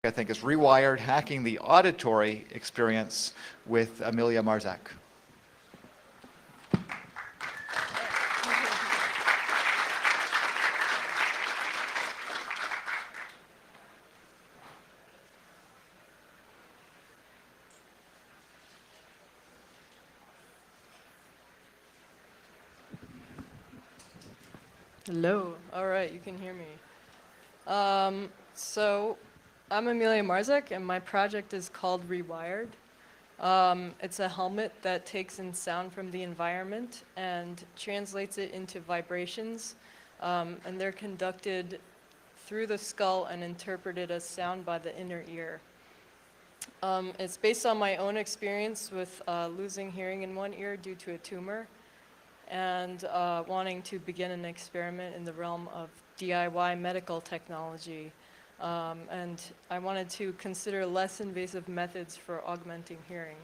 I think, is Rewired, Hacking the Auditory Experience with Amelia Marzak. Hello. All right, you can hear me. So I'm Amelia Marzak, and my project is called Rewired. It's a helmet that takes in sound from the environment and translates it into vibrations, and they're conducted through the skull and interpreted as sound by the inner ear. It's based on my own experience with losing hearing in one ear due to a tumor, and wanting to begin an experiment in the realm of DIY medical technology. And I wanted to consider less invasive methods for augmenting hearing.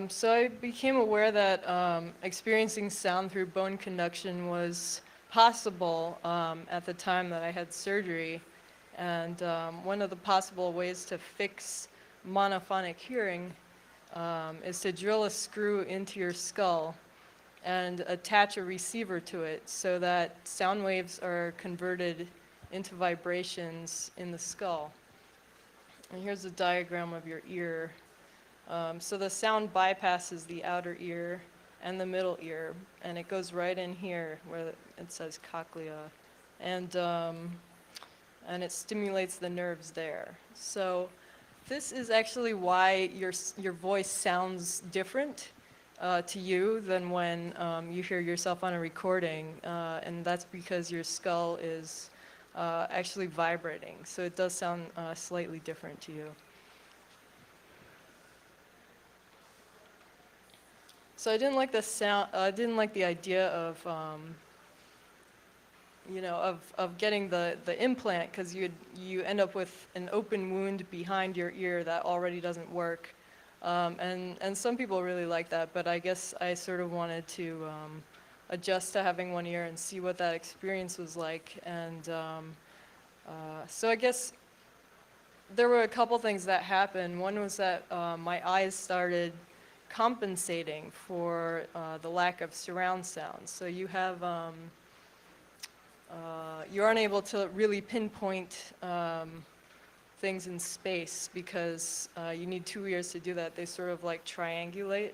So I became aware that experiencing sound through bone conduction was possible at the time that I had surgery. And one of the possible ways to fix monophonic hearing is to drill a screw into your skull and attach a receiver to it so that sound waves are converted into vibrations in the skull. And here's a diagram of your ear. So the sound bypasses the outer ear and the middle ear, and it goes right in here where it says cochlea, and it stimulates the nerves there. So this is actually why your voice sounds different to you than when you hear yourself on a recording, and that's because your skull is actually vibrating, so it does sound slightly different to you. So I didn't like the sound. I didn't like the idea of, of getting the implant, because you end up with an open wound behind your ear that already doesn't work, and some people really like that. But I guess I sort of wanted to adjust to having one ear and see what that experience was like. And so I guess there were a couple things that happened. One was that my eyes started compensating for the lack of surround sound. So you have, you're unable to really pinpoint things in space because you need two ears to do that. They sort of like triangulate.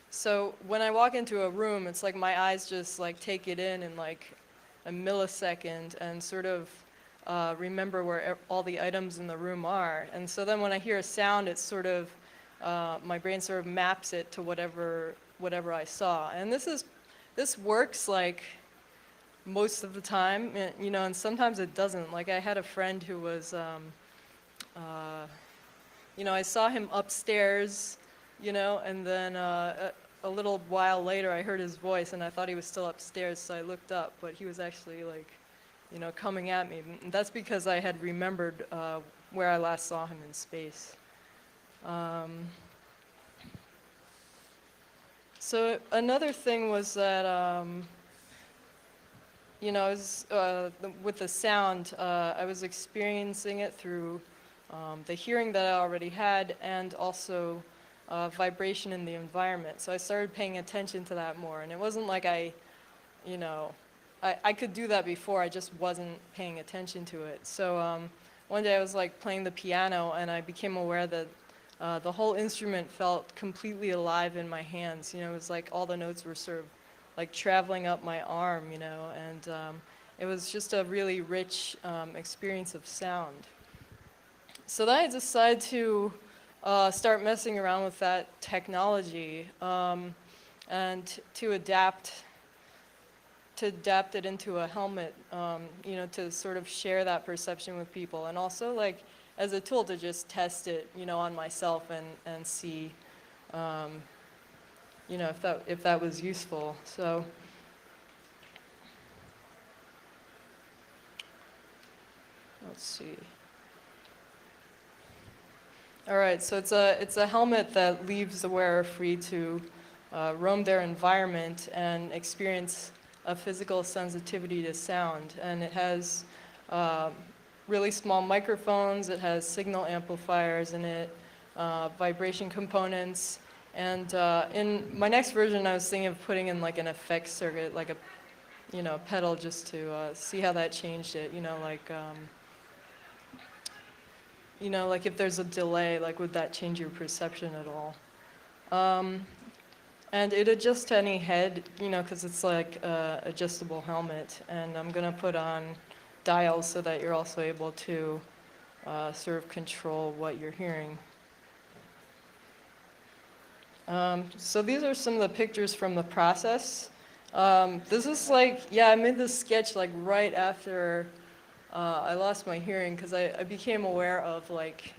So when I walk into a room, it's like my eyes just like take it in like a millisecond and sort of remember where all the items in the room are. And so then when I hear a sound, it's sort of, my brain sort of maps it to whatever I saw. And this works like most of the time, and sometimes it doesn't. Like I had a friend who was, I saw him upstairs, and then a little while later I heard his voice and I thought he was still upstairs, so I looked up, but he was actually like, coming at me. And that's because I had remembered where I last saw him in space. So another thing was that, with the sound, I was experiencing it through the hearing that I already had, and also vibration in the environment. So I started paying attention to that more, and it wasn't like I could do that before, I just wasn't paying attention to it. So one day I was like playing the piano, and I became aware that the whole instrument felt completely alive in my hands. It was like all the notes were sort of like traveling up my arm, and it was just a really rich experience of sound. So then I decided to start messing around with that technology, and to adapt it into a helmet, to sort of share that perception with people, and also like as a tool to just test it, on myself and see, if that was useful. So let's see. All right, so it's a helmet that leaves the wearer free to roam their environment and experience a physical sensitivity to sound. And it has uh, really small microphones, it has signal amplifiers in it, vibration components. And in my next version, I was thinking of putting in like an effects circuit, like a pedal, just to see how that changed it. Like if there's a delay, like would that change your perception at all? And it adjusts to any head, because it's like a adjustable helmet. And I'm gonna put on dials so that you're also able to sort of control what you're hearing. So these are some of the pictures from the process. This is like, yeah, I made this sketch like right after I lost my hearing, because I became aware of like,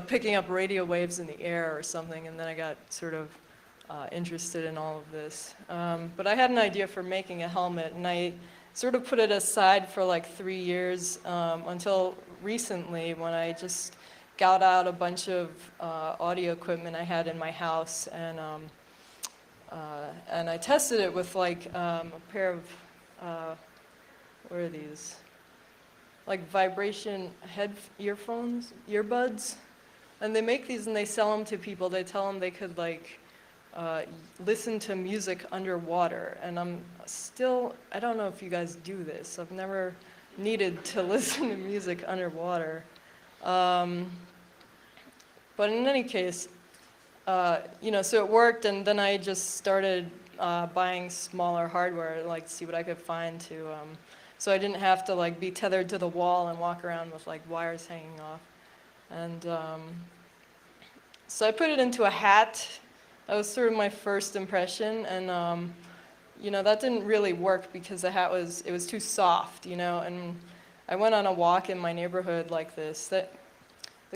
picking up radio waves in the air or something, and then I got sort of interested in all of this. But I had an idea for making a helmet, and I sort of put it aside for like 3 years until recently, when I just got out a bunch of audio equipment I had in my house, and I tested it with like a pair of what are these? Like vibration earbuds. And they make these and they sell them to people. They tell them they could like listen to music underwater. And I don't know if you guys do this. I've never needed to listen to music underwater. But in any case, so it worked, and then I just started buying smaller hardware, like to see what I could find so I didn't have to like be tethered to the wall and walk around with like wires hanging off. And so I put it into a hat. That was sort of my first impression, and that didn't really work because the hat was too soft, and I went on a walk in my neighborhood like this. The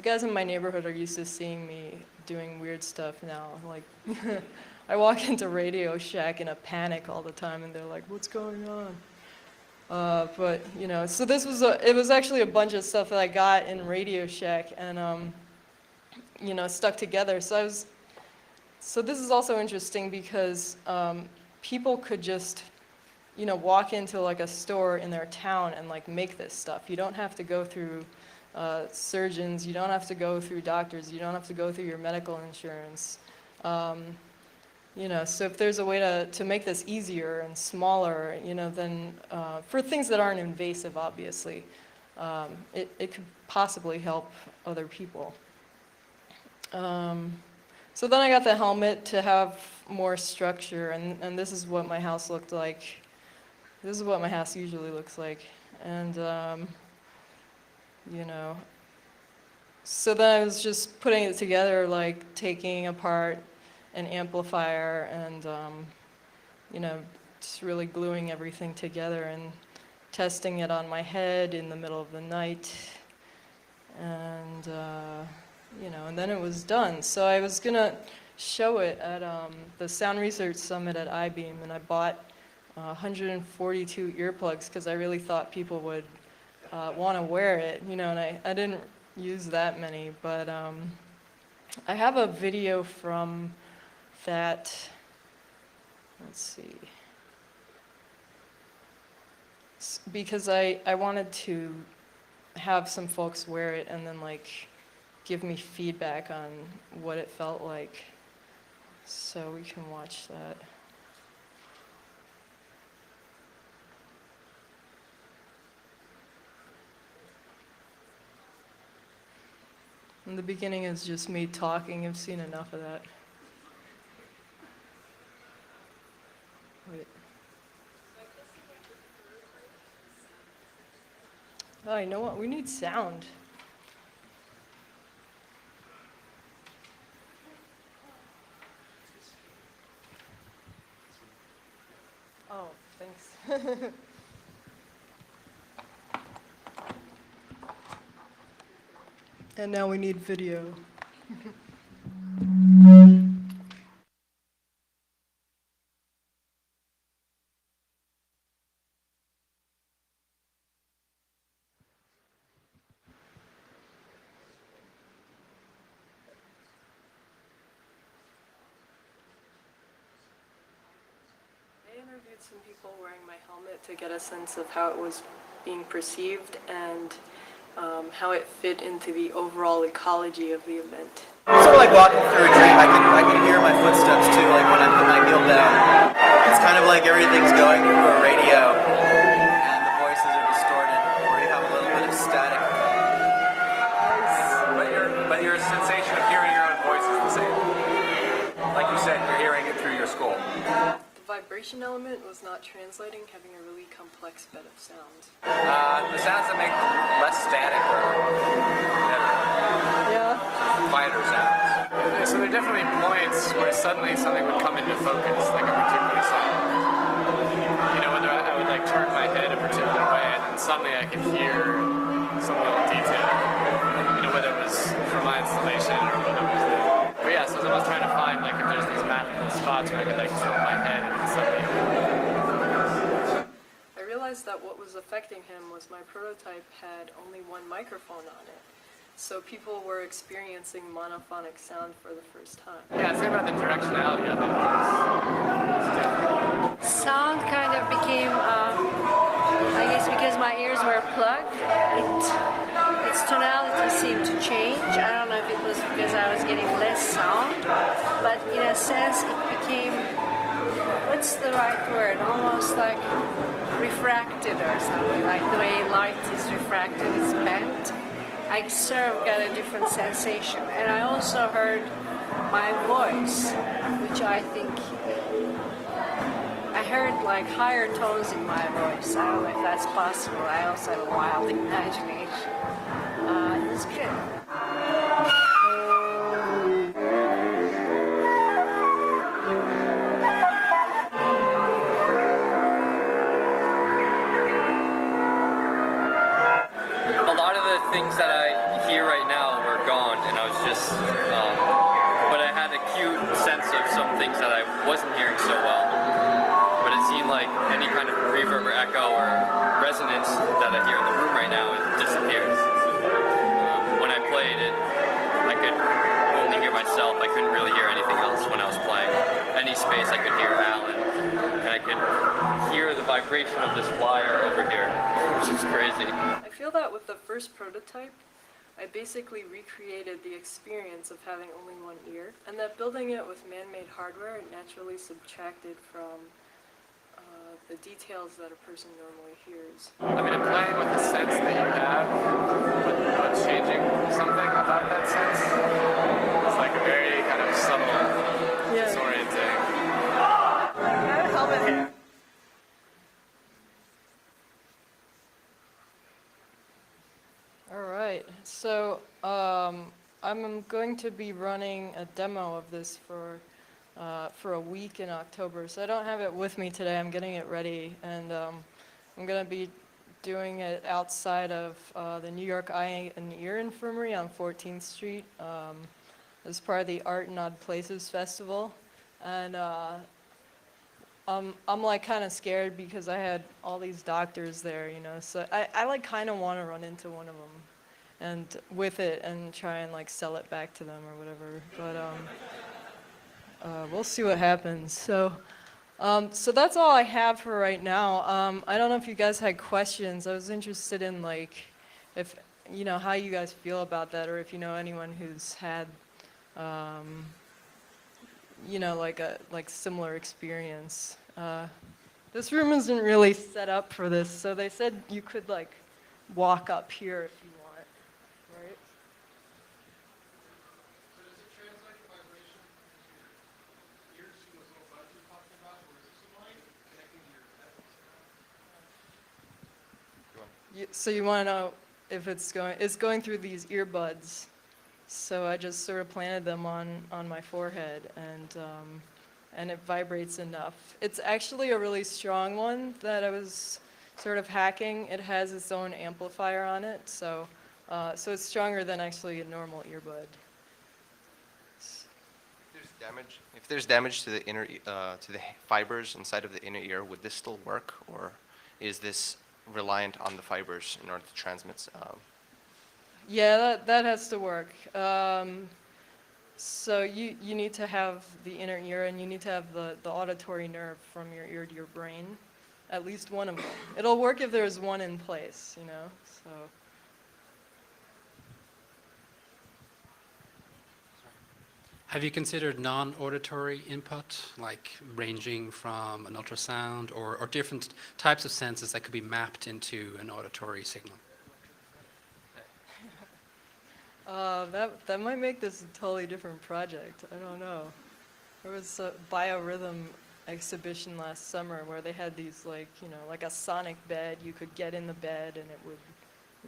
guys in my neighborhood are used to seeing me doing weird stuff now. Like, I walk into Radio Shack in a panic all the time, and they're like, "What's going on?" But so it was actually a bunch of stuff that I got in Radio Shack, and stuck together. So this is also interesting because people could just walk into like a store in their town and like make this stuff. You don't have to go through surgeons, you don't have to go through doctors, you don't have to go through your medical insurance. So if there's a way to make this easier and smaller, then for things that aren't invasive, obviously, it could possibly help other people. So then I got the helmet to have more structure, and this is what my house looked like. This is what my house usually looks like. And, so then I was just putting it together, like taking apart an amplifier and, just really gluing everything together and testing it on my head in the middle of the night. And, and then it was done. So I was going to show it at the Sound Research Summit at I-Beam, and I bought 142 earplugs because I really thought people would want to wear it, and I didn't use that many, but I have a video from that. Let's see. Because I wanted to have some folks wear it and then like give me feedback on what it felt like. So we can watch that. And the beginning is just me talking. I've seen enough of that. Wait. Oh, you know what? We need sound. Oh, thanks. And now we need video. interviewed some people wearing my helmet to get a sense of how it was being perceived and how it fit into the overall ecology of the event. Sort of like walking through a dream. I can hear my footsteps too, like when I kneel down. It's kind of like everything's going through a radio, and the voices are distorted, or you have a little bit of static. But your sensation of hearing your own voice is the same. Like you said, you're hearing it through your skull. The vibration element was not translating, having a really complex bed of sounds. The sounds that make less static or Yeah. quieter sounds. So there are definitely points where suddenly something would come into focus, like a particular sound. You know, whether I would like turn my head a particular way, and then suddenly I could hear some little detail. You know, whether it was from my installation or whether it was there. But yeah, so I was trying to find like if there's these magical spots where I could like tilt my head and then suddenly. I realized that what was affecting him was my prototype had only one microphone on it. So people were experiencing monophonic sound for the first time. Yeah, it's about the directionality of it. Sound kind of became, I guess because my ears were plugged, its tonality seemed to change. I don't know if it was because I was getting less sound, but in a sense it became, what's the right word, almost like refracted or something, like the way light is refracted, it's bent. I sort of got a different sensation. And I also heard my voice, which I think, I heard like higher tones in my voice. I don't know if that's possible. I also have a wild imagination. It was good. A lot of the things that I hear right now were gone, and I was just, but I had a acute sense of some things that I wasn't hearing so well. But it seemed like any kind of reverb or echo or resonance that I hear in the room right now, it disappears. When I played it, I could only hear myself. I couldn't really hear anything else when I was playing. Any space I could hear Alan, and I could hear the vibration of this wire over here, which is crazy. I feel that with the first prototype, I basically recreated the experience of having only one ear, and that building it with man-made hardware naturally subtracted from the details that a person normally hears. I mean, I'm playing with the sense that you have, but changing something about that sense. It's like a very kind of subtle, disorienting. I have a helmet here. All right, so I'm going to be running a demo of this for a week in October. So I don't have it with me today. I'm getting it ready, and I'm going to be doing it outside of the New York Eye and Ear Infirmary on 14th Street as part of the Art in Odd Places Festival. And I'm like kind of scared because I had all these doctors there, you know, so I like kind of want to run into one of them and with it and try and like sell it back to them or whatever, but we'll see what happens. So that's all I have for right now. I don't know if you guys had questions. I was interested in like if, you know, how you guys feel about that, or if you know anyone who's had you know, like similar experience. This room isn't really set up for this, so they said you could like walk up here if you want, right? So does it translate vibration into your ears from those little buds you're talking about, or is it some light connecting to your head? So you want to know if it's going through these earbuds. So I just sort of planted them on my forehead, and it vibrates enough. It's actually a really strong one that I was sort of hacking. It has its own amplifier on it, so it's stronger than actually a normal earbud. If there's damage to the inner to the fibers inside of the inner ear, would this still work, or is this reliant on the fibers in order to transmit? Yeah, that has to work. So you need to have the inner ear, and you need to have the auditory nerve from your ear to your brain, at least one of them. It'll work if there's one in place, you know, so. Have you considered non-auditory input, like ranging from an ultrasound or different types of senses that could be mapped into an auditory signal? That might make this a totally different project. I don't know. There was a biorhythm exhibition last summer where they had these, like, you know, like a sonic bed. You could get in the bed and it would,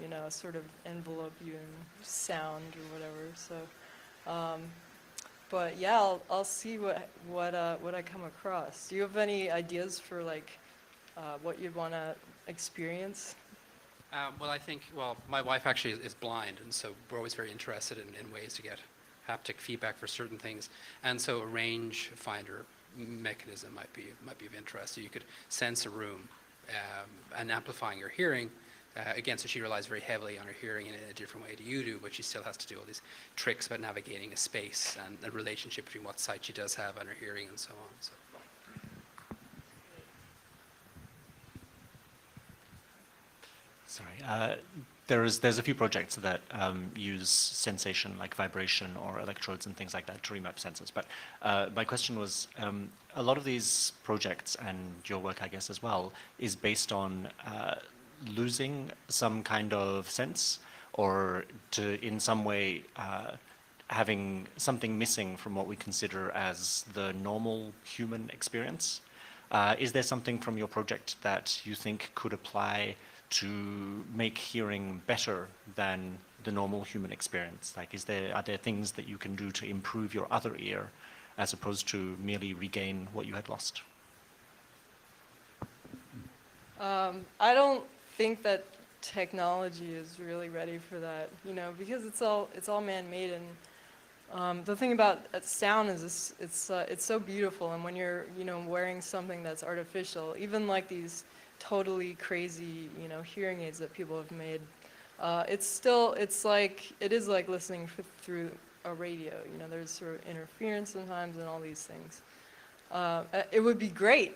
you know, sort of envelope you in sound or whatever. So, but yeah, I'll see what I come across. Do you have any ideas for like what you'd want to experience? Well, I think, well, my wife actually is blind, and so we're always very interested in ways to get haptic feedback for certain things. And so a range finder mechanism might be of interest. So you could sense a room and amplifying your hearing. Again, so she relies very heavily on her hearing in a different way to you do, but she still has to do all these tricks about navigating a space and the relationship between what sight she does have and her hearing and so on. So. Sorry. There's a few projects that use sensation like vibration or electrodes and things like that to remap sensors. But my question was, a lot of these projects and your work, I guess, as well, is based on losing some kind of sense or to, in some way, having something missing from what we consider as the normal human experience. Is there something from your project that you think could apply to make hearing better than the normal human experience? Like, are there things that you can do to improve your other ear as opposed to merely regain what you had lost? I don't think that technology is really ready for that, you know, because it's all man-made, and the thing about sound is it's so beautiful, and when you're, you know, wearing something that's artificial, even like these totally crazy, you know, hearing aids that people have made, it is like listening through a radio. You know, there's sort of interference sometimes and all these things. It would be great.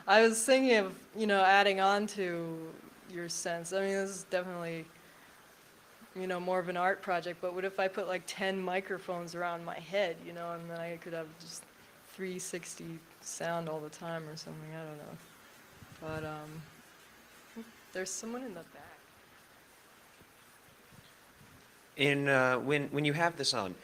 I was thinking of, you know, adding on to your sense. I mean, this is definitely, you know, more of an art project, but what if I put like 10 microphones around my head, you know, and then I could have just 360 sound all the time or something, I don't know. But there's someone in the back. When you have this on,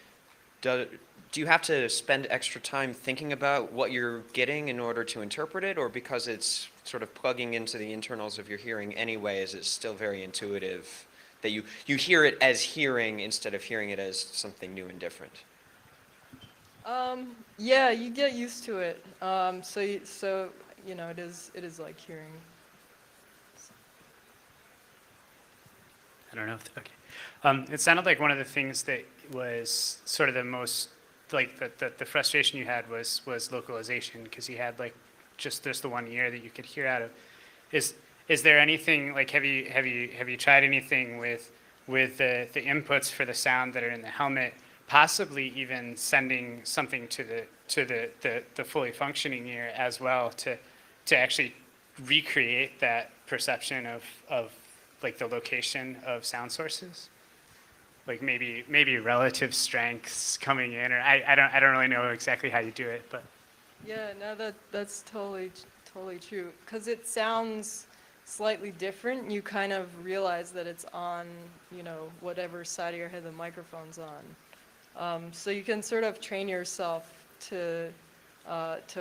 do you have to spend extra time thinking about what you're getting in order to interpret it, or because it's sort of plugging into the internals of your hearing anyway, is it still very intuitive that you hear it as hearing instead of hearing it as something new and different? Yeah, you get used to it. So you know, it is like hearing. I don't know if, okay. It sounded like one of the things that was sort of the most, like the frustration you had was localization, because you had like just the one ear that you could hear out of. Is there anything, like, have you tried anything with the inputs for the sound that are in the helmet, possibly even sending something to the fully functioning ear as well to actually recreate that perception of like the location of sound sources? Like maybe relative strengths coming in, or I don't really know exactly how you do it, but Yeah, no, that's totally true. Because it sounds slightly different. You kind of realize that it's on, you know, whatever side of your head the microphone's on. So you can sort of train yourself to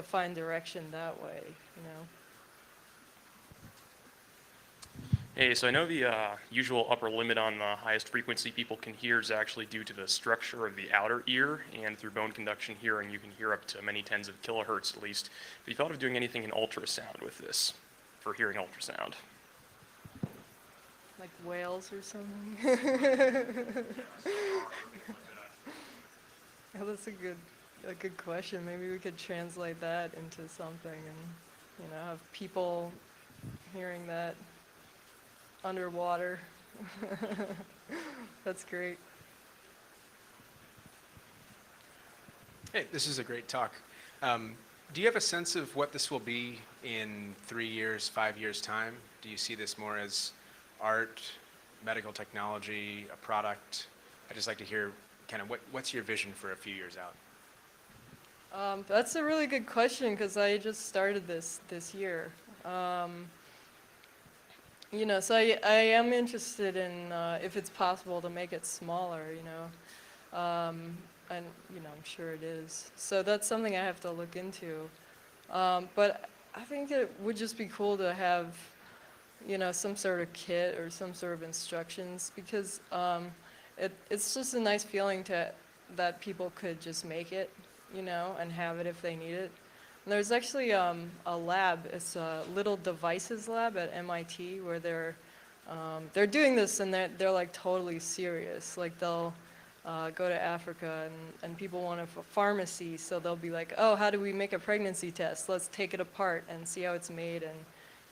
find direction that way, you know. Hey, so I know the usual upper limit on the highest frequency people can hear is actually due to the structure of the outer ear, and through bone conduction hearing you can hear up to many tens of kilohertz at least. Have you thought of doing anything in ultrasound with this, for hearing ultrasound? Like whales or something? Yeah, that's a good question. Maybe we could translate that into something and, you know, have people hearing that underwater. That's great. Hey, this is a great talk. Do you have a sense of what this will be in 3 years, 5 years' time? Do you see this more as art, medical technology, a product? I'd just like to hear kind of what's your vision for a few years out? That's a really good question because I just started this year. You know, so I am interested in if it's possible to make it smaller, you know, and you know, I'm sure it is. So that's something I have to look into. But I think it would just be cool to have, you know, some sort of kit or some sort of instructions because it's just a nice feeling that people could just make it, you know, and have it if they need it. And there's actually a lab, it's a Little Devices lab at MIT where they're doing this and they're like totally serious. Like they'll go to Africa and people want a pharmacy, so they'll be like, oh, how do we make a pregnancy test? Let's take it apart and see how it's made and,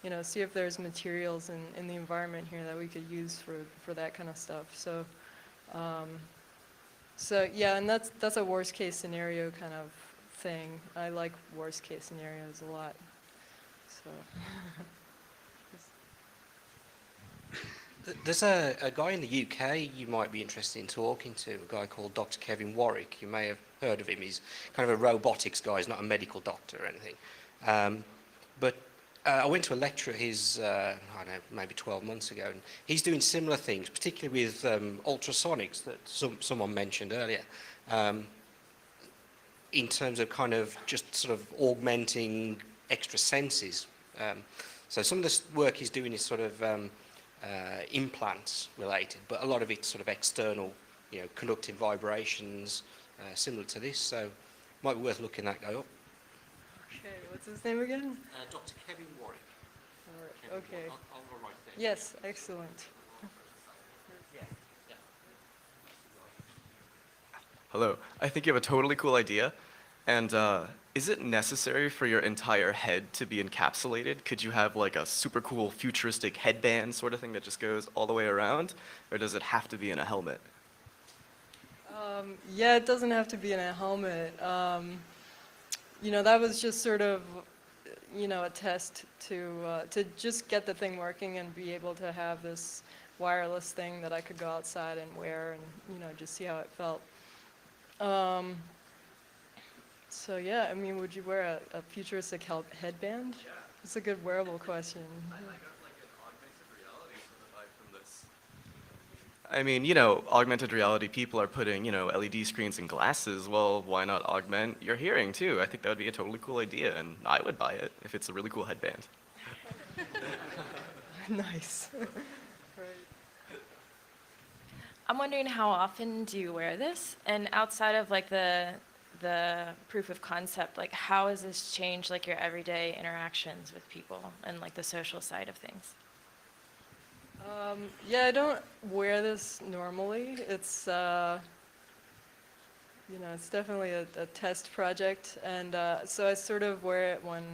you know, see if there's materials in the environment here that we could use for that kind of stuff. So, so yeah, and that's a worst case scenario kind of thing. I like worst case scenarios a lot. So. There's a guy in the UK you might be interested in talking to, a guy called Dr. Kevin Warwick. You may have heard of him. He's kind of a robotics guy. He's not a medical doctor or anything. But I went to a lecture at his, I don't know, maybe 12 months ago, and he's doing similar things, particularly with ultrasonics that someone mentioned earlier, in terms of kind of just sort of augmenting extra senses. So some of the work he's doing is sort of implants related, but a lot of it's sort of external, you know, conducting vibrations, similar to this. So might be worth looking that guy up. Okay, what's his name again? Dr. Kevin Warwick. Okay. I'll write that. Yes, excellent. Hello. I think you have a totally cool idea. And is it necessary for your entire head to be encapsulated? Could you have like a super cool futuristic headband sort of thing that just goes all the way around? Or does it have to be in a helmet? Yeah, it doesn't have to be in a helmet. You know, that was just sort of, you know, a test to just get the thing working and be able to have this wireless thing that I could go outside and wear and, you know, just see how it felt. So yeah, I mean, would you wear a futuristic headband? Yeah. It's a good wearable question. I mean, you know, augmented reality people are putting, you know, LED screens in glasses. Well, why not augment your hearing too? I think that would be a totally cool idea, and I would buy it if it's a really cool headband. Nice. I'm wondering how often do you wear this? And outside of like the proof of concept, like how has this changed like your everyday interactions with people and like the social side of things? Yeah, I don't wear this normally. It's, you know, it's definitely a test project, and so I sort of wear it when,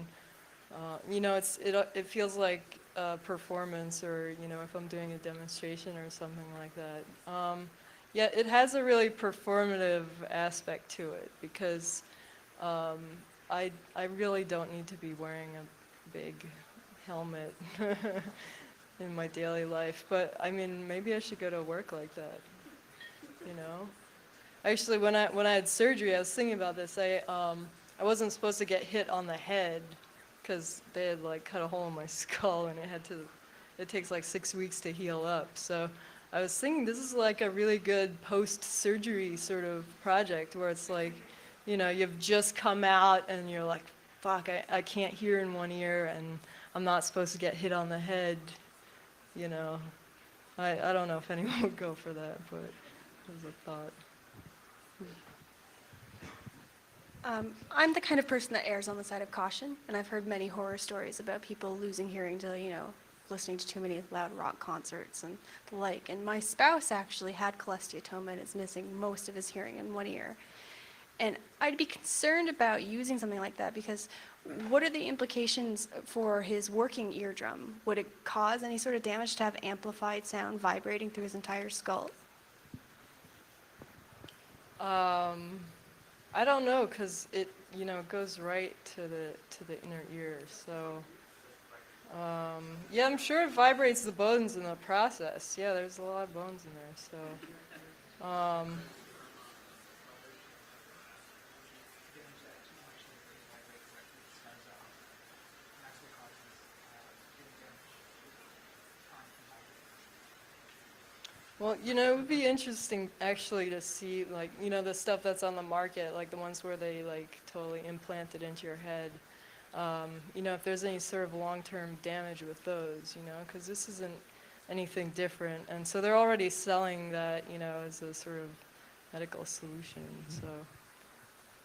you know, it feels like a performance, or you know, if I'm doing a demonstration or something like that. Yeah, it has a really performative aspect to it because I really don't need to be wearing a big helmet in my daily life, but I mean, maybe I should go to work like that, you know? Actually, when I had surgery, I was thinking about this. I wasn't supposed to get hit on the head because they had like cut a hole in my skull and it takes like 6 weeks to heal up. So I was thinking this is like a really good post-surgery sort of project where it's like, you know, you've just come out and you're like, fuck, I can't hear in one ear and I'm not supposed to get hit on the head. You know, I don't know if anyone would go for that, but it was a thought. I'm the kind of person that errs on the side of caution, and I've heard many horror stories about people losing hearing to, you know, listening to too many loud rock concerts and the like. And my spouse actually had cholesteatoma and is missing most of his hearing in one ear. And I'd be concerned about using something like that because what are the implications for his working eardrum? Would it cause any sort of damage to have amplified sound vibrating through his entire skull? I don't know, because it, goes right to the inner ear. So, yeah, I'm sure it vibrates the bones in the process. Yeah, there's a lot of bones in there. So, well, it would be interesting actually to see, like, the stuff that's on the market, like the ones where they like totally implant it into your head. If there's any sort of long-term damage with those, because this isn't anything different. And so they're already selling that, as a sort of medical solution. So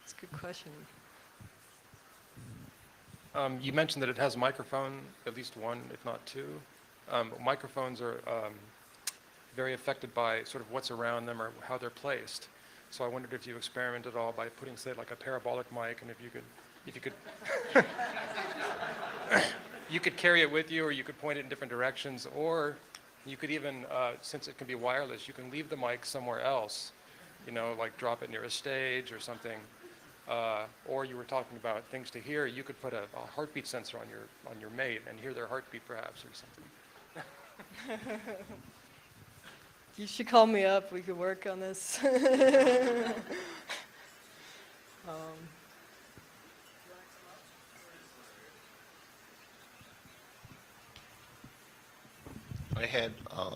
it's a good question. You mentioned that it has a microphone, at least one, if not two. Microphones are very affected by sort of what's around them or how they're placed. So I wondered if you experimented at all by putting, say, like a parabolic mic, and if you could you could carry it with you, or you could point it in different directions, or you could even, since it can be wireless, you can leave the mic somewhere else, like drop it near a stage or something. Or you were talking about things to hear. You could put a heartbeat sensor on your mate and hear their heartbeat, perhaps, or something. You should call me up. We could work on this.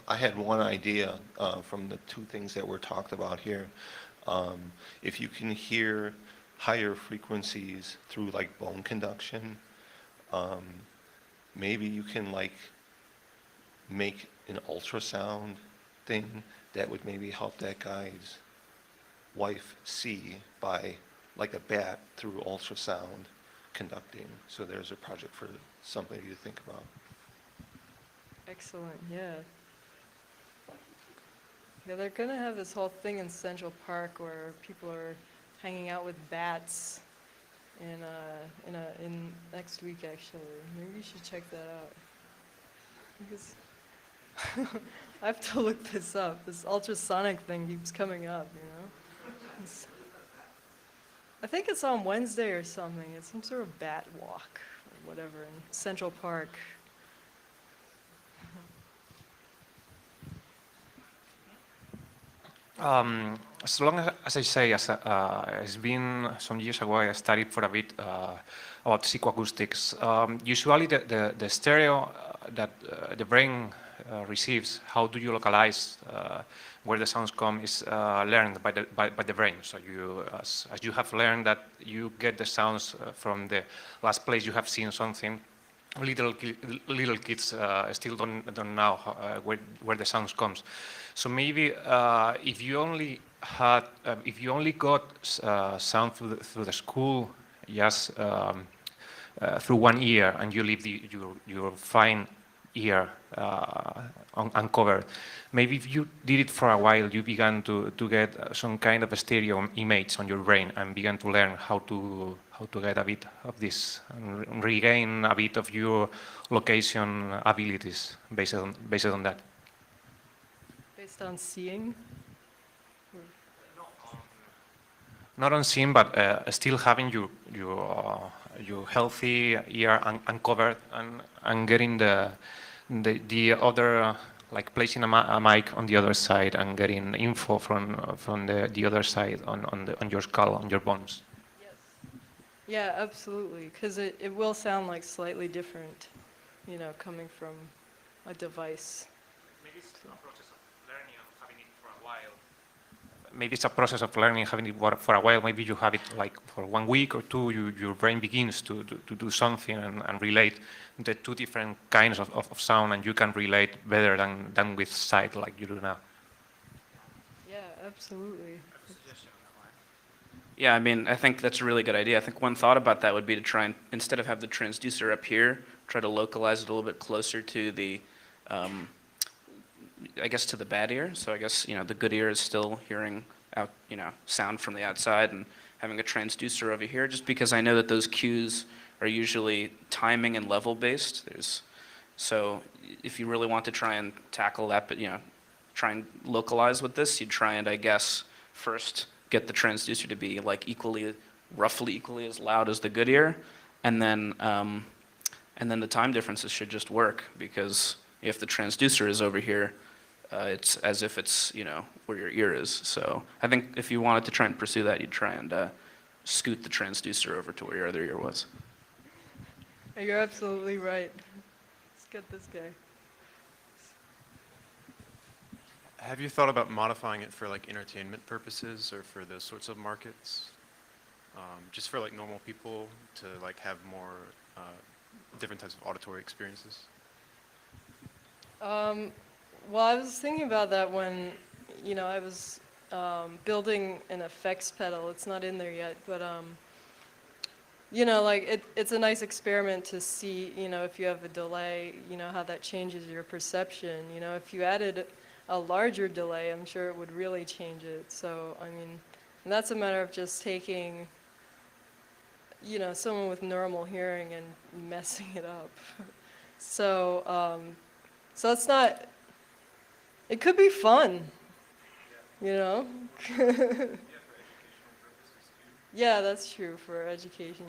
I had one idea from the two things that were talked about here. If you can hear higher frequencies through like bone conduction, maybe you can like make an ultrasound thing that would maybe help that guy's wife see by like a bat through ultrasound conducting. So there's a project for somebody to think about. Excellent, yeah. Yeah, they're gonna have this whole thing in Central Park where people are hanging out with bats in next week, actually. Maybe you should check that out. Because I have to look this up. This ultrasonic thing keeps coming up, I think it's on Wednesday or something. It's some sort of bat walk or whatever in Central Park. As long as I say, it's been some years ago, I studied for a bit about psychoacoustics. Usually the stereo that the brain receives, how do you localize where the sounds come, is learned by the brain. So you, as you have learned that you get the sounds from the last place you have seen something, little kids still don't know where the sounds comes. So maybe if you only got sound through the school, just through one ear, and you leave your fine ear uncovered. Maybe if you did it for a while, you began to get some kind of a stereo image on your brain and began to learn how to get a bit of this and regain a bit of your location abilities based on that. Based on seeing? Not on seeing, but still having your healthy ear uncovered and getting the other, like placing a mic on the other side and getting info from the other side on your skull, on your bones. Yes. Yeah, absolutely. Because it will sound like slightly different, coming from a device. Maybe it's a process of learning and having it for a while. Maybe it's a process of learning, having it for a while. Maybe you have it like for 1 week or two, your brain begins to do something and relate the two different kinds of sound, and you can relate better than with sight like you do now. Yeah, absolutely. Yeah, I mean, I think that's a really good idea. I think one thought about that would be to try and, instead of have the transducer up here, try to localize it a little bit closer to the, I guess, to the bad ear. So I guess, the good ear is still hearing out, sound from the outside, and having a transducer over here, just because I know that those cues are usually timing and level based. So if you really want to try and tackle that, but try and localize with this, you'd try and, I guess, first get the transducer to be like roughly equally as loud as the good ear, and then the time differences should just work, because if the transducer is over here, it's as if it's, you know, where your ear is. So I think if you wanted to try and pursue that, you'd try and scoot the transducer over to where your other ear was. You're absolutely right. Let's get this guy. Have you thought about modifying it for like entertainment purposes or for those sorts of markets? Just for like normal people to like have more different types of auditory experiences? Well, I was thinking about that when, you know, I was building an effects pedal. It's not in there yet, but you know, like it's a nice experiment to see, you know, if you have a delay, you know, how that changes your perception. You know, if you added a larger delay, I'm sure it would really change it. So, I mean, and that's a matter of just taking, you know, someone with normal hearing and messing it up. So, so it's not, it could be fun, you know? Yeah, that's true for education.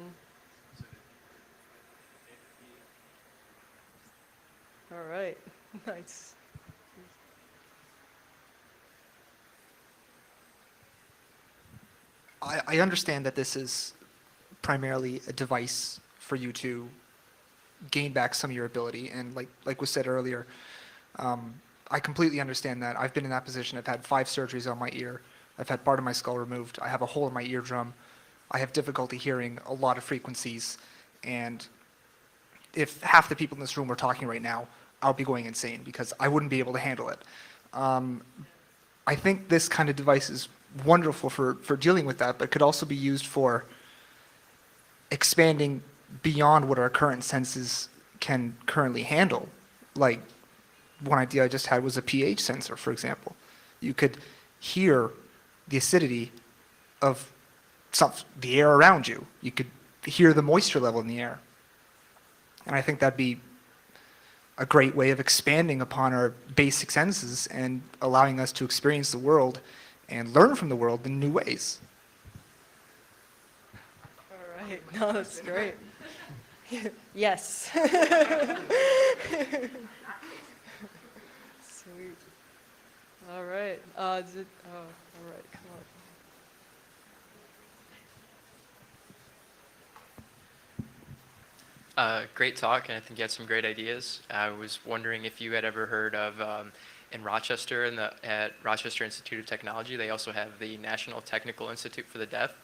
All right, nice. I understand that this is primarily a device for you to gain back some of your ability, and like was said earlier, I completely understand that. I've been in that position. I've had 5 surgeries on my ear. I've had part of my skull removed. I have a hole in my eardrum. I have difficulty hearing a lot of frequencies, and if half the people in this room were talking right now, I'll be going insane because I wouldn't be able to handle it. I think this kind of device is wonderful for dealing with that, but could also be used for expanding beyond what our current senses can currently handle. Like, one idea I just had was a pH sensor, for example. You could hear the acidity of the air around you. You could hear the moisture level in the air. And I think that'd be a great way of expanding upon our basic senses and allowing us to experience the world and learn from the world in new ways. All right, no, that's great. Yes. Sweet. All right. All right, come on. Great talk, and I think you had some great ideas. I was wondering if you had ever heard of, in Rochester, at Rochester Institute of Technology, they also have the National Technical Institute for the Deaf,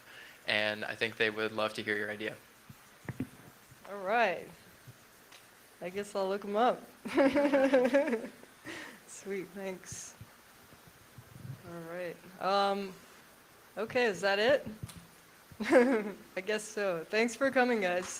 and I think they would love to hear your idea. All right. I guess I'll look them up. Sweet, thanks. All right. Okay, is that it? I guess so. Thanks for coming, guys.